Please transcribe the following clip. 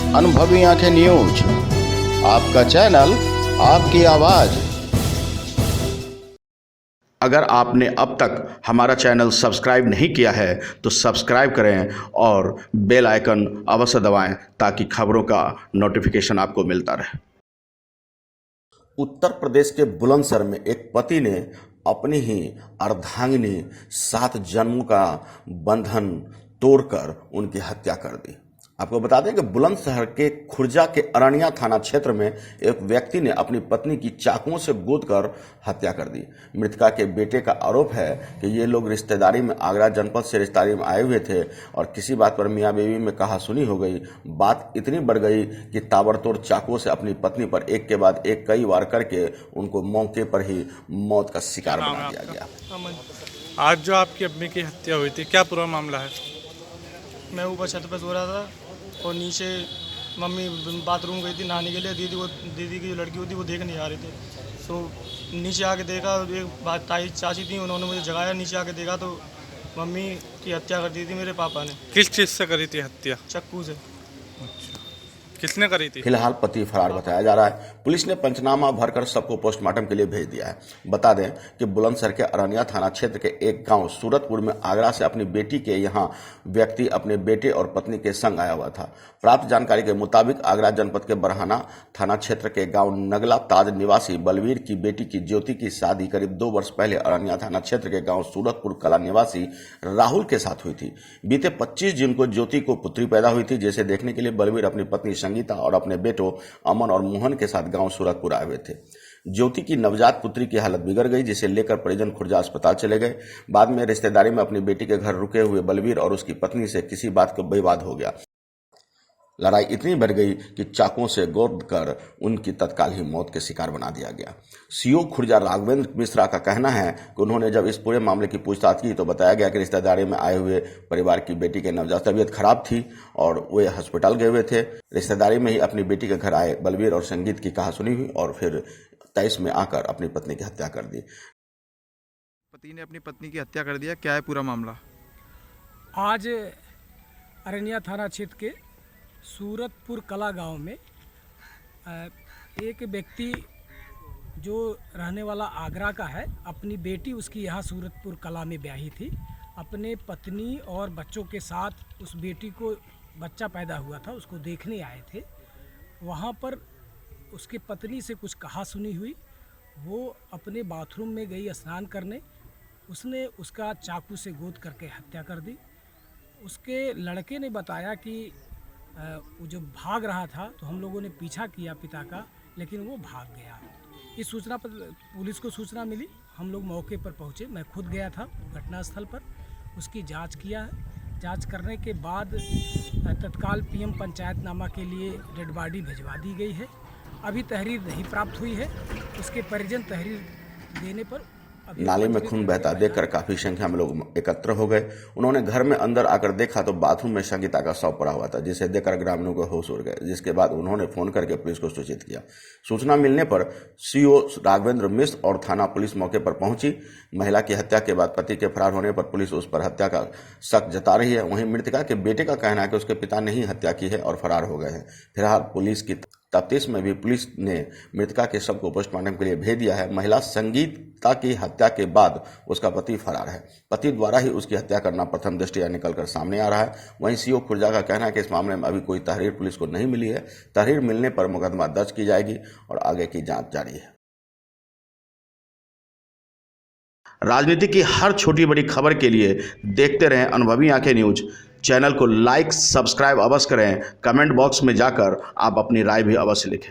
अनुभवी आंखें न्यूज, आपका चैनल, आपकी आवाज। अगर आपने अब तक हमारा चैनल सब्सक्राइब नहीं किया है तो सब्सक्राइब करें और बेल आइकन अवश्य दबाएं ताकि खबरों का नोटिफिकेशन आपको मिलता रहे। उत्तर प्रदेश के बुलंदशहर में एक पति ने अपनी ही अर्धांगिनी 7 जन्मों का बंधन तोड़कर उनकी हत्या कर दी। आपको बता दें कि बुलंदशहर के खुर्जा के अरनिया थाना क्षेत्र में एक व्यक्ति ने अपनी पत्नी की चाकुओं से गोदकर हत्या कर दी। मृतका के बेटे का आरोप है कि ये लोग रिश्तेदारी में आगरा जनपद से रिश्तेदारी में आए हुए थे और किसी बात पर मियां बीवी में कहासुनी हो गई। बात इतनी बढ़ गई कि ताबड़तोड़ चाकुओं से अपनी पत्नी पर एक के बाद एक कई वार करके उनको मौके पर ही मौत का शिकार बना दिया गया। आज जो आपकी अम्मी की हत्या हुई थी, क्या पूरा मामला है? मैं ऊपर छत पर सो रहा था और नीचे मम्मी बाथरूम गई थी नहाने के लिए। दीदी की जो लड़की होती वो देख नहीं आ रही थी, तो नीचे आके देखा, एक बात ताई चाची थी, उन्होंने मुझे जगाया। नीचे आके देखा तो मम्मी की हत्या कर दी थी मेरे पापा ने। किस चीज़ से करी थी हत्या? चाकू से। किसने करी थी? फिलहाल पति फरार बताया जा रहा है। पुलिस ने पंचनामा भरकर सबको पोस्टमार्टम के लिए भेज दिया है। बता दें कि बुलंदशहर के अरनिया थाना क्षेत्र के एक गांव सूरतपुर में आगरा से अपनी बेटी के यहां व्यक्ति अपने बेटे और पत्नी के संग आया हुआ था। प्राप्त जानकारी के मुताबिक आगरा जनपद के बरहाना थाना क्षेत्र के गांव नगला ताज निवासी बलवीर की बेटी की ज्योति की शादी करीब 2 वर्ष पहले अरनिया थाना क्षेत्र के गांव सूरतपुर कला निवासी राहुल के साथ हुई थी। बीते 25 जून को ज्योति को पुत्री पैदा हुई थी, जिसे देखने के लिए बलवीर अपनी पत्नी संगीता और अपने बेटों अमन और मोहन के साथ गांव सूरतपुर आए हुए थे। ज्योति की नवजात पुत्री की हालत बिगड़ गई, जिसे लेकर परिजन खुर्जा अस्पताल चले गए। बाद में रिश्तेदारी में अपनी बेटी के घर रुके हुए बलवीर और उसकी पत्नी से किसी बात का विवाद हो गया। लड़ाई इतनी बढ़ गई कि चाकुओं से गोद कर उनकी तत्काल ही मौत के शिकार बना दिया गया। सीओ खुर्जा राघवेंद्र मिश्रा का कहना है कि उन्होंने जब इस पूरे मामले की पूछताछ की तो बताया गया कि रिश्तेदारी में आए हुए परिवार की बेटी के नवजात तबीयत खराब थी और वे अस्पताल गए हुए थे। रिश्तेदारी में ही अपनी बेटी के घर आए बलवीर और संगीत की कहासुनी हुई और फिर 23 में आकर अपनी पत्नी की हत्या कर दी। पति ने अपनी पत्नी की हत्या कर दिया, क्या है पूरा मामला? आज अरनिया थाना क्षेत्र के सूरतपुर कला गांव में एक व्यक्ति जो रहने वाला आगरा का है, अपनी बेटी उसकी यहाँ सूरतपुर कला में ब्याही थी। अपने पत्नी और बच्चों के साथ उस बेटी को बच्चा पैदा हुआ था, उसको देखने आए थे। वहाँ पर उसकी पत्नी से कुछ कहासुनी हुई। वो अपने बाथरूम में गई स्नान करने, उसने उसका चाकू से गोद करके हत्या कर दी। उसके लड़के ने बताया कि वो जो भाग रहा था तो हम लोगों ने पीछा किया पिता का, लेकिन वो भाग गया। इस सूचना पर पुलिस को सूचना मिली, हम लोग मौके पर पहुंचे। मैं खुद गया था घटनास्थल पर, उसकी जांच किया है। जांच करने के बाद तत्काल पीएम पंचायतनामा के लिए डेड बॉडी भिजवा दी गई है। अभी तहरीर नहीं प्राप्त हुई है, उसके परिजन तहरीर देने पर नाले में खून बहता देखकर काफी संख्या में लोग एकत्र हो गए। उन्होंने घर में अंदर आकर देखा तो बाथरूम में संगीता का शव पड़ा हुआ था, जिसे देखकर ग्रामीणों को होश उड़ गए, जिसके बाद उन्होंने फोन करके पुलिस को सूचित किया। सूचना मिलने पर सीओ राघवेंद्र मिश्र और थाना पुलिस मौके पर पहुंची। महिला की हत्या के बाद पति के फरार होने पर पुलिस उस पर हत्या का शक जता रही है। वहीं मृतका के बेटे का कहना है कि उसके पिता ने ही हत्या की है और फरार हो गए हैं। फिलहाल पुलिस की तफ्तीश में भी पुलिस ने मृतका के शव को पोस्टमार्टम के लिए भेज दिया है। महिला संगीता की हत्या के बाद उसका पति फरार है। पति द्वारा ही उसकी हत्या करना प्रथम दृष्टया निकलकर सामने आ रहा है। वहीं सीओ खुर्जा का कहना है कि इस मामले में अभी कोई तहरीर पुलिस को नहीं मिली है। तहरीर मिलने पर मुकदमा दर्ज की जाएगी और आगे की जांच जारी है। राजनीति की हर छोटी बड़ी खबर के लिए देखते रहें अनुभवी आंखें न्यूज। चैनल को लाइक सब्सक्राइब अवश्य करें। कमेंट बॉक्स में जाकर आप अपनी राय भी अवश्य लिखें।